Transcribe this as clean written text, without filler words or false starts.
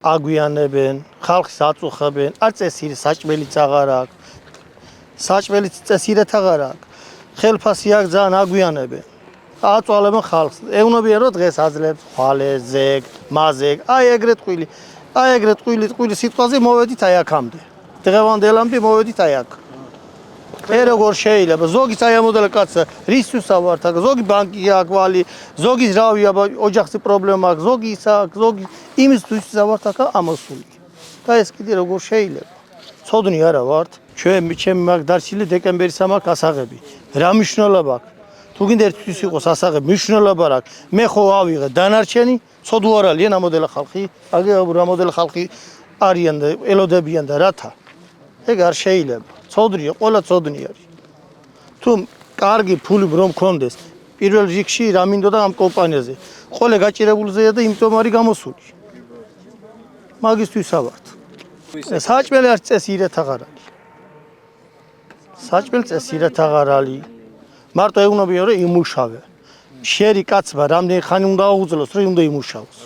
აგვიანებენ, ხალხს აწუხებენ, არ წესიერი საჭმელიც აღარ აქვს. საჭმელიც წესიერად აღარ აქვს. ხელფასი აქ ძალიან აგვიანებენ. აწვალებენ ხალხს. ეუბნებიან რომ დღეს აძლევთ ხვალეს, ზეგ, მაზეგ, აი ეგრეთ ტყვილი. აი ეგრეთ ტყვილი სიტყვაზე მოვედით აი აქამდე. დღევანდელამდე მოვედით აი აქ. როგორ შეიძლება ზოგის აი ამოდელა კაცსა რისთვის ავართ აქ ზოგი ბანკი აქვს ვალი ზოგის რავია ოჯახში პრობლემა აქვს ზოგი ის აქვს ზოგი იმისთვის ავართ აქ ამოსული და ეს კიდე როგორ შეიძლება ცოდნი არა ვართ ჩემი მაგ დარჩილი დეკემბერის ამაქვს ასაღები რა მნიშვნელობა აქვს თუ გინდა ერთთვის იყოს ასაღები მნიშვნელობა რა მე ხო ავიღე დანარჩენი ცოდუ არ არიან ამოდელა ხალხი აგე ამოდელა ხალხი არიან და ელოდებიან და რათა ეგ არ შეიძლება ცოდნია, ყველა ცოდნი არის. თუ კარგი ფული რომ მქონდეს, პირველ რიგში რა მინდოდა ამ კომპანიაზე. ხოლე გაჭირებულზეა და იმიტომ არის გამოსული. მაგისთვის ავართ. საჭმელი არ წესიერად აღარ არის. საჭმელი წესიერად აღარ არის. მარტო ეუბნებიან რომ იმუშავე. შერი კაცმა რამდენი ხანი უნდა აუძლოს, რომ უნდა იმუშაოს.